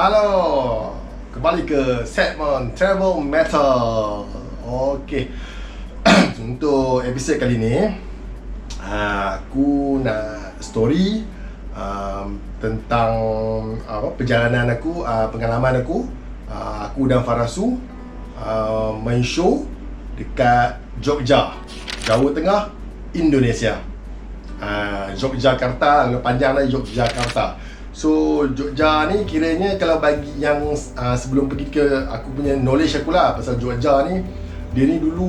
Halo, kembali ke segmen Travel Metal. Okey, untuk episod kali ni aku nak story tentang perjalanan aku, pengalaman aku dan Farasu main show dekat Jogja, Jawa Tengah, Indonesia. Yogyakarta, panjang lah Yogyakarta. So Jogja ni kiranya kalau bagi yang sebelum pergi ke aku punya knowledge aku lah pasal Jogja ni, dia ni dulu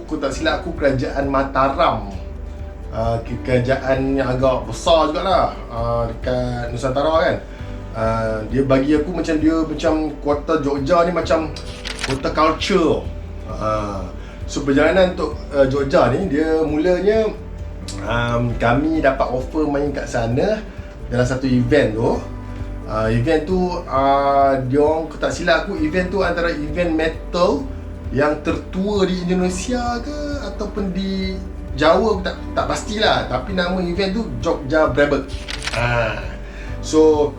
aku tak silap aku kerajaan Mataram, kerajaan yang agak besar jugalah dekat Nusantara kan. Dia bagi aku macam kota Jogja ni macam kota culture. So perjalanan untuk Jogja ni dia mulanya kami dapat offer main kat sana dalam satu event tu. Event tu diorang, aku tak silap aku, event tu antara event metal yang tertua di Indonesia ke ataupun di Jawa, aku tak pastilah, tapi nama event tu Jogja Brabant. So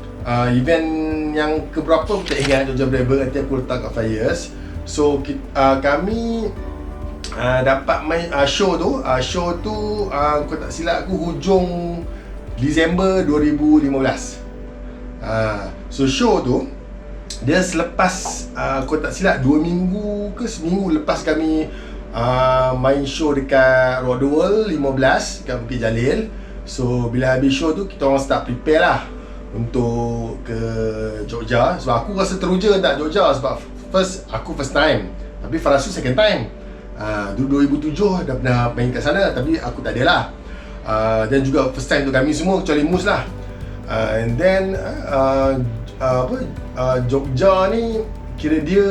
event yang keberapa aku tak ingat Jogja Brabant, nanti aku letak kat flyers. So kami dapat main show tu. Show tu aku tak silap aku hujung Disember 2015. So show tu dia selepas aku tak silap 2 minggu ke seminggu lepas kami main show dekat Rock the World 15 kat Bukit Jalil. So bila habis show tu kita orang start prepare lah untuk ke Jogja. Sebab aku rasa teruja tak Jogja sebab first time, tapi Farasu second time. Dulu 2007 dah pernah main kat sana tapi aku tak ada lah. Dan juga first time untuk kami semua kecuali Mus lah. And then Jogja ni kira dia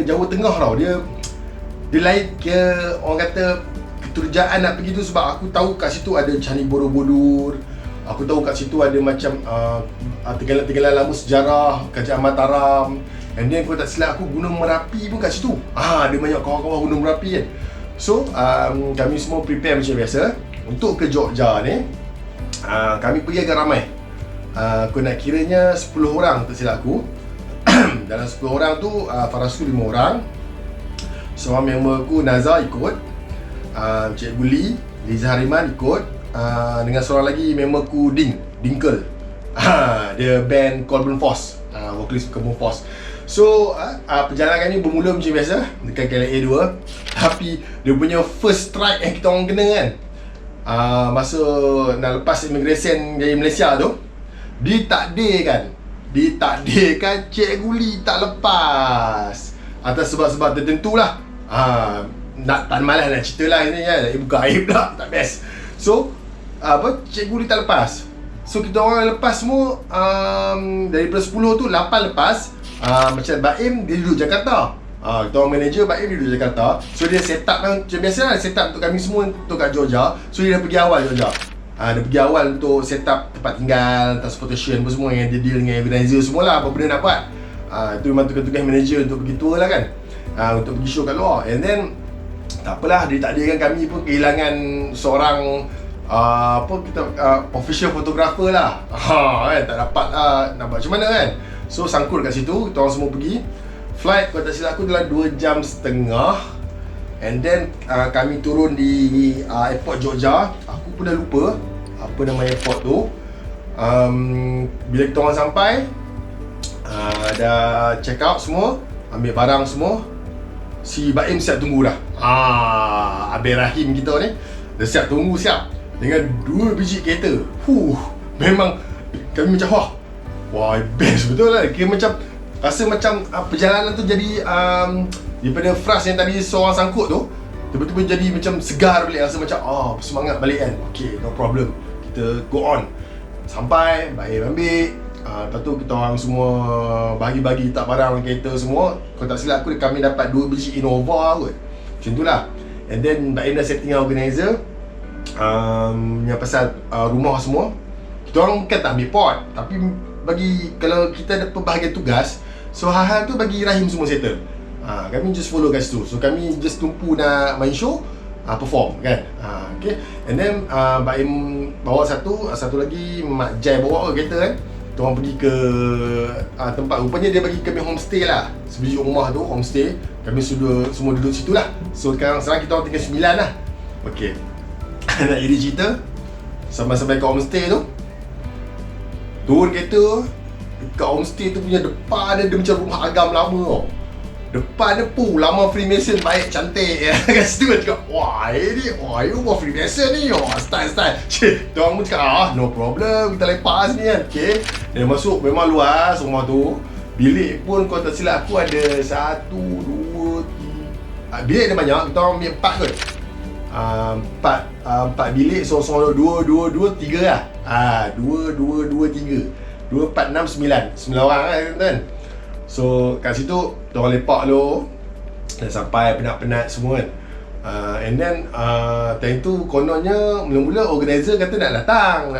Jawa Tengah tau. Dia lain ke orang kata keterujaan nak pergi tu sebab aku tahu kat situ ada Candi Borobudur. Aku tahu kat situ ada macam tegala-tegala lama sejarah Kerajaan Mataram. And then kalau tak silap aku Gunung Merapi pun kat situ. Ada banyak kawan-kawan Gunung Merapi kan. So kami semua prepare macam biasa. Untuk ke Jogja ni kami pergi agak ramai. Aku nak kiranya 10 orang tak silap aku. Dalam 10 orang tu Farasu 5 orang. Seorang member aku Nazar ikut, Cikgu Lee, Liza Hariman ikut, dengan seorang lagi member aku Dinkle. Dia band Colburn Force, vokalis Colburn Force. So perjalanan kami bermula macam biasa dekat KLA 2. Tapi dia punya first strike yang kita orang kena kan, masa nak lepas immigration dari Malaysia tu, ditakdirkan Cikgu Lee tak lepas atas sebab-sebab tertentu lah. Tak malas nak cerita lah ni kan, buka aib lah, tak best. So Cikgu Lee tak lepas. So kita orang lepas semua, daripada 10 tu 8 lepas. Macam Baim dia duduk Jakarta. Kita orang manager Baim dia duduk Jakarta. So dia set up kan macam biasa lah, set up untuk kami semua untuk kat Jogja. So dia dah pergi awal Jogja. Dia pergi awal untuk set up tempat tinggal, transportation apa semua, yang dia deal dengan organizer semualah, apa benda nak buat. Itu memang tugas-tugas manager untuk pergi tour lah kan, untuk pergi show kat luar. And then tak apalah, dia takdirkan kami pun kehilangan seorang official photographer lah. Kan, tak dapat nak buat macam mana kan. So sangkut kat situ, kita orang semua pergi. Flight kalau tak silap aku dalam 2 jam setengah. And then kami turun di airport Jogja. Aku pun dah lupa apa nama airport tu. Bila kita orang sampai, dah check out semua, ambil barang semua, si Baim siap tunggu dah. Abang Rahim kita ni dah siap tunggu, siap dengan 2 biji kereta. Memang kami macam wah best betul lah. Kira macam rasa macam perjalanan tu jadi daripada frust yang tadi seorang sangkut tu, tiba-tiba jadi macam segar balik. Rasa macam semangat balik kan. Okay, no problem, kita go on. Sampai Baim ambil, lepas tu kita orang semua bagi-bagi tak barang kereta semua. Kalau tak silap aku kami dapat 2 biji Innova kot, macam tu lah. And then Baim dah setting organizer yang pasal rumah semua. Kita orang kan tak ambil pot, tapi bagi kalau kita ada pembahagian tugas, so hal-hal tu bagi Rahim semua settle. Kami just follow kat situ. So kami just tumpu nak main show, perform kan. Okay. And then Baim bawa satu lagi Mak Jai bawa kereta kan. kita orang pergi ke tempat, rupanya dia bagi kami homestay lah. Sebiji rumah tu homestay, kami semua duduk situ lah. So sekarang kita orang tinggal 9 lah. Okay. Nak jadi cerita, sampai ke homestay tu, turun kereta, dekat homestay tu punya depan dia macam rumah agam lama tau. Depan dia lama Freemason baik cantik ya. Kat situ dia cakap, wah rumah Freemason ni, style. Dia orang pun cakap, no problem, kita lepas ni kan. Okay. Dia masuk, memang luas rumah tu. Bilik pun kalau tak silap aku ada 1, 2, 3. Bilik ada banyak, kita orang ambil 4 kot. 4 bilik, so 2, 3 lah. 2, 3. 2, 4, 6, 9 orang lah kan. So kat situ kita orang lepak dulu. Dah sampai penat-penat semua kan. And then time tu kononnya mula-mula organizer kata nak datang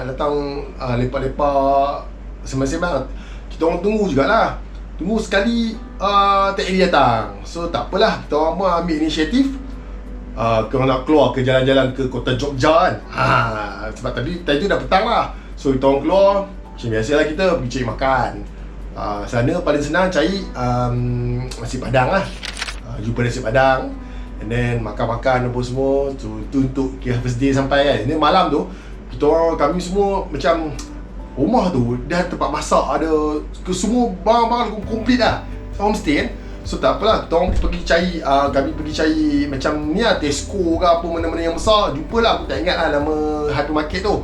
lepak-lepak sembang-sembang. Kita orang tunggu jugalah. Tunggu sekali tak jadi datang. So tak apalah, kita orang pun ambil inisiatif. Kita nak keluar ke jalan-jalan ke kota Jogja kan. Sebab tadi tu dah petang lah. So kita orang keluar, macam biasalah kita pergi cari makan. Sana paling senang cari nasi padang lah. Jumpa nasi padang, and then makan-makan apa semua. Tu untuk first day sampai kan. Ini malam tu kami semua macam rumah tu dah tempat masak, ada semua barang-barang komplit lah, homestay kan. So tak apalah, kita orang pergi cari, kami pergi cari macam ni lah, Tesco ke apa, mana-mana yang besar. Jumpalah, aku tak ingat lah nama hypermarket tu.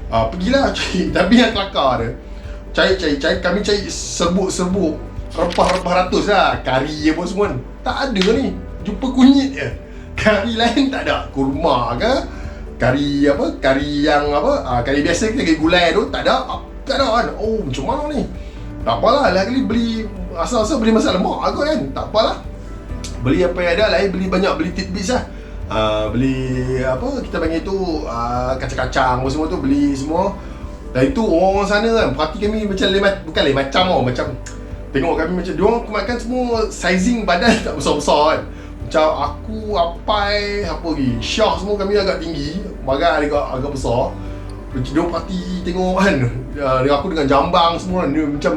Pergilah cari, tapi yang kelakar dia, cari, kami cari serbuk rempah-rempah ratus lah, kari apa semua. Tak ada ni, jumpa kunyit je. Kari lain tak ada, kurma ke, kari biasa kita kari gulai tu, tak ada kan. Oh, macam mana ni? Tak apalah, lain kali beli, asal-asal beli masak lemak aku kan. Tak apalah, beli apa yang ada, lain beli banyak, beli tidbits lah. Beli apa kita panggil tu, kacang-kacang apa semua tu, beli semua. Dan itu orang-orang sana kan, perhati kami macam bukan lain macam tau, macam tengok kami macam diorang makan semua sizing badan tak besar-besar kan. Macam aku, Apai, apa lagi, Syah semua kami agak tinggi, badan agak besar. Diorang perhati tengok kan, aku dengan jambang semua, dia macam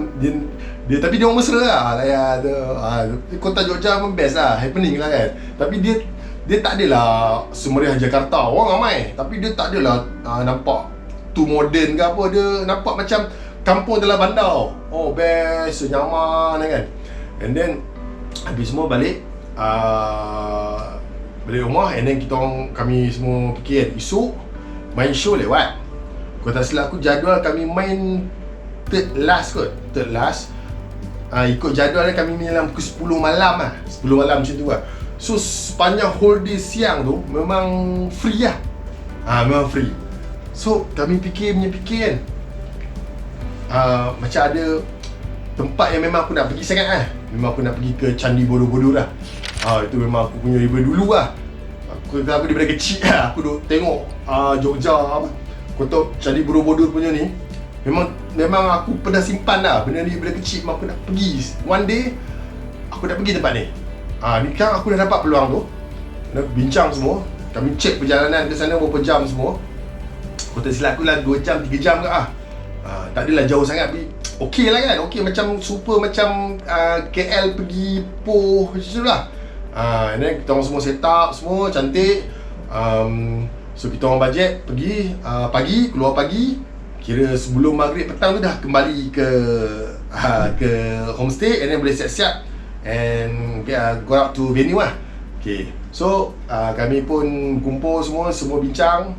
dia tapi dia orang mesra lah. Kota Jogja pun best lah, happening lah kan. Tapi dia tak adalah semeriah Jakarta, orang ramai, tapi dia tak adalah nampak too modern ke apa. Dia nampak macam kampung dalam bandar. Oh best, nyaman kan. And then habis semua balik rumah, and then kami semua fikir kan, esok main show lewat. Kalau tak silap aku, jadual kami main third last. Ikut jadual dia kami main dalam pukul 10 malam lah, 10 malam macam tu lah. So sepanjang whole day siang tu memang free lah. Memang free. So kami fikir kan, macam ada tempat yang memang aku nak pergi sangat lah. Memang aku nak pergi ke Candi Borobudur lah. Itu memang aku punya riba dulu lah. Aku daripada kecil lah, aku duk tengok Jogja apa, kota Candi Borobudur punya ni. Memang aku pernah simpan lah benda ni daripada kecil. Memang aku nak pergi one day, aku nak pergi tempat ni. Ni kan aku dah dapat peluang tu. Nak bincang semua, kami cek perjalanan ke sana berapa jam semua. Kalau tak silap aku lah 2 jam, 3 jam ke tak adalah jauh sangat, tapi okey lah kan. Okey, macam super macam KL pergi Ipoh macam tu lah. And then kita orang semua set up, semua cantik. So kita orang bajet pergi pagi, keluar pagi, kira sebelum maghrib petang tu dah kembali ke homestay, and then boleh siap-siap and go out to venue lah. Okay, so kami pun kumpul semua bincang.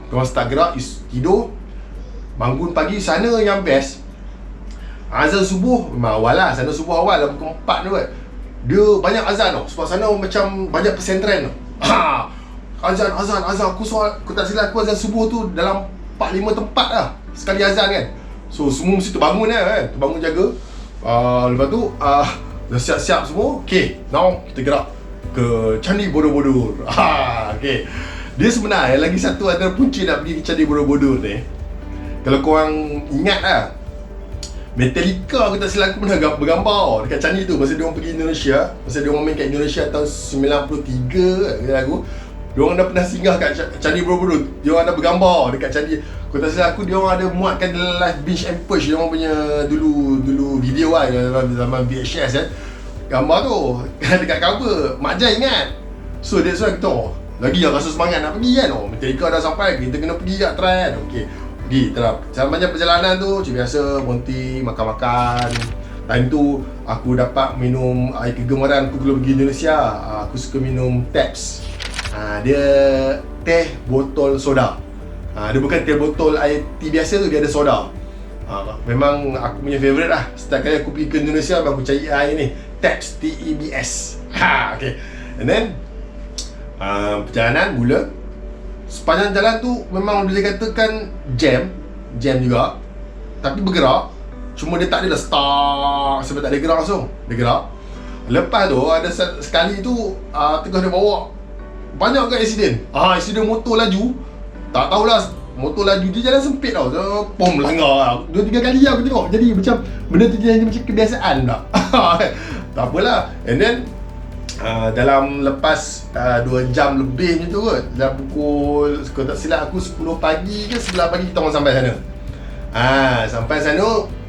Korang start gerak, tidur, bangun pagi. Sana yang best, azan subuh memang awal lah. Sana subuh awal lah, pukul 4 tu kan. Dia banyak azan tau, sebab sana macam banyak pesantren tau. Azan aku tak silap aku, azan subuh tu dalam 4-5 tempat lah sekali azan kan. So semua mesti terbangun lah kan, terbangun jaga. Lepas tu dah siap-siap semua. Okay, now kita gerak ke Candi Borobudur. Okay, dia sebenarnya lagi satu antara punca nak pergi ke Candi Borobudur ni. Kalau korang ingat lah, Metallica aku tak silap aku pernah bergambar dekat Candi tu masa diorang pergi Indonesia, masa diorang main kat Indonesia tahun 93 kata aku. Diorang dah pernah singgah kat Candi Borobudur. Diorang dah bergambar dekat candi. Kau tak silap aku, diorang ada muatkan dalam live Binge and Purge. Diorang punya dulu video lah, dalam zaman VHS kan. Gambar tu dekat cover Mak Jai ingat. So that's why kita lagi yang rasa semangat nak pergi kan. Metallica dah sampai, kita kena pergi kat try kan. Okay, pergi terap. Sepanjang perjalanan tu macam biasa, Monty makan-makan. Time tu aku dapat minum air kegemaran aku kalau pergi Indonesia. Aku suka minum Taps. Dia teh botol soda. Dia bukan teh botol air tea biasa tu, dia ada soda. Memang aku punya favourite lah. Setiap kali aku pergi ke Indonesia, aku cari air ni, Taps, T-E-B-S. Okay. And then perjalanan mula. Sepanjang jalan tu memang boleh katakan jam juga. Tapi bergerak. Cuma dia tak ada dah start sebab tak ada gerak langsung. Dia gerak. Lepas tu ada sekali tu tengah dia bawa banyak ke accident. Accident motor laju. Tak tahulah, motor laju dia jalan sempit tau. Pom langgar. 2-3 kali aku tengok. Jadi macam benda tu jadi macam kebiasaan tak. Tak apalah. And then dalam lepas 2 jam lebih macam tu kot. Dalam pukul, kalau tak silap aku 10 pagi ke 11 pagi kita orang sampai sana. Sampai sana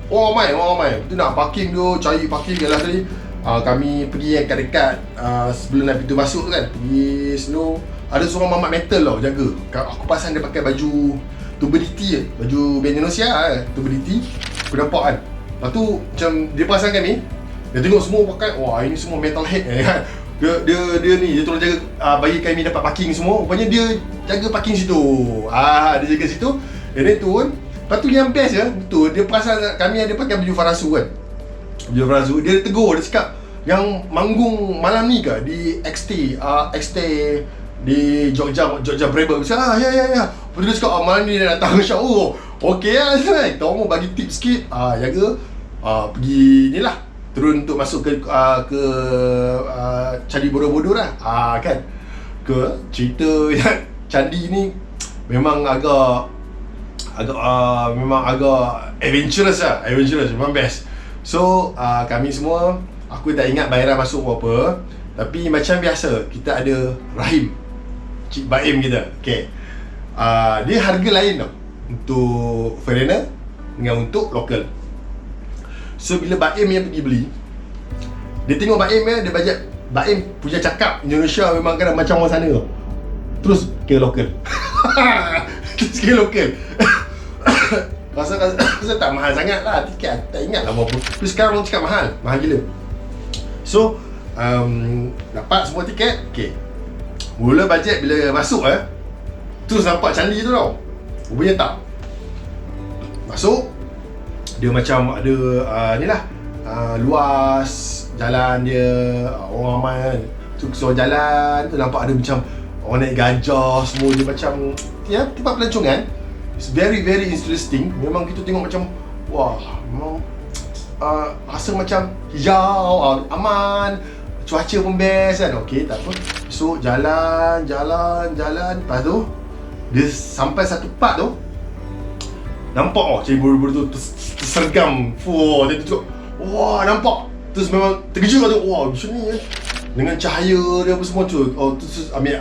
ramai. Betul nak parking tu, cari parking jelas tadi. Kami pergi yang dekat sebelum nak pintu masuk tu kan. Pergi slow. Ada seorang mamat metal tau jaga. Aku pasang dia pakai baju turbidity je. Baju band Indonesia turbidity. Aku nampak kan. Lepas tu macam dia pasang kami. Dia tengok semua pakai, wah ini semua metalhead kan. Dia ni, dia tolong jaga bagi kami dapat parking semua. Rupanya dia jaga parking situ. Dia jaga situ. Dia turun. Lepas tu yang best je, betul, dia perasan kami ada pakai baju Farasu kan. Baju Farasu, dia tegur, dia cakap yang manggung malam ni ke di XT di Jogja Braber. Saya ya. Lepas tu dia cakap malam ni dia datang, insya-Allah. Okey lah, kita orang bagi tips sikit. Jaga pergi ni lah, turun untuk masuk ke Candi Borobudur lah. Kan. Ke cerita yang candi ni memang agak adventurous lah. Memang best. So kami semua, aku tak ingat bayaran masuk berapa, tapi macam biasa kita ada Rahim, Cik Baim kita. Okay. Dia harga lain tau untuk foreigner dengan untuk local. So bila Baim yang pergi beli, dia tengok Baim dia bajet. Baim punya cakap Indonesia memang kan macam orang sana tau. Terus ke local. Terus ke local. Rasa tak mahal sangat lah tiket, tak ingat lah berapa. Tapi sekarang orang cakap mahal gila. So dapat semua tiket. Okay, mula bajet bila masuk terus nampak candi tu tau. Rupanya tak. Masuk, dia macam ada ni lah, luas jalan dia, orang ramai kan. So jalan tu nampak ada macam orang naik gajah semua. Dia macam tempat pelancongan. It's very interesting. Memang kita tengok macam wah, memang rasa macam hijau, aman, cuaca pun best kan. Okey, tak apa. So jalan. Lepas tu dia sampai satu part tu, nampak Candi Borobudur tu tersergam. Dia tu wah, nampak. Terus memang terkejut tu. Wah, macam ni dengan cahaya dia apa semua tu. Terus ambil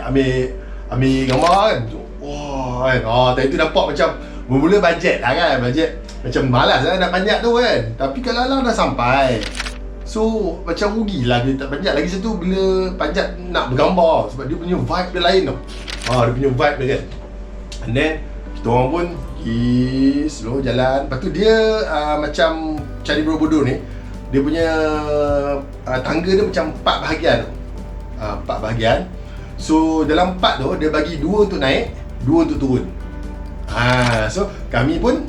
gambar kan. Wah kan. Tadi tu nampak macam bermula bajet lah kan. Bajet macam malas lah nak panjat tu kan. Tapi kalau dah sampai, so macam rugilah dia tak panjat. Lagi satu bila panjat nak bergambar, sebab dia punya vibe dia lain tau. Dia punya vibe dia kan. And then kita orang pun slow jalan. Lepas tu dia macam Candi Borobudur ni, dia punya tangga dia macam 4 bahagian. 4 bahagian. So dalam 4 tu dia bagi 2 untuk naik, 2 untuk turun. So kami pun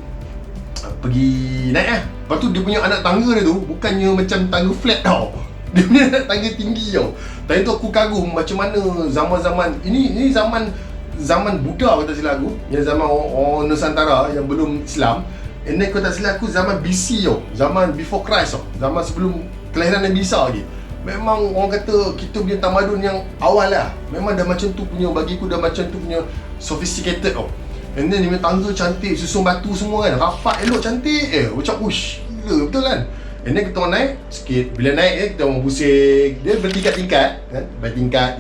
pergi naik lah. Lepas tu dia punya anak tangga dia tu bukannya macam tangga flat tau. Dia punya anak tangga tinggi tau. Tadi tu aku kagum macam mana zaman-zaman ini zaman Buddha kalau tak silap aku. Yang zaman orang Nusantara yang belum Islam. And then kalau tak silap aku zaman BC tau. Zaman before Christ tau. Zaman sebelum kelahiran Nabi Isa lagi. Memang orang kata kita punya tamadun yang awal lah. Memang dah macam tu punya, bagiku dah macam tu punya sophisticated tau. And then dia punya tangga cantik, susun batu semua kan, rapat elok cantik. Macam ush, gila betul kan. And then kita orang naik sikit. Bila naik kita orang pusing. Dia bertingkat-tingkat kan, bertingkat.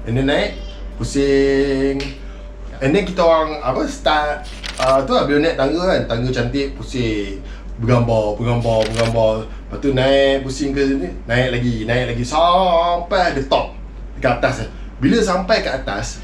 And then naik. pusing. And then kita orang apa start tu lah bila naik tangga kan, tangga cantik, pusing. Bergambar. Lepas tu naik pusing ke sini, naik lagi sampai the top, dekat atas. Bila sampai kat atas,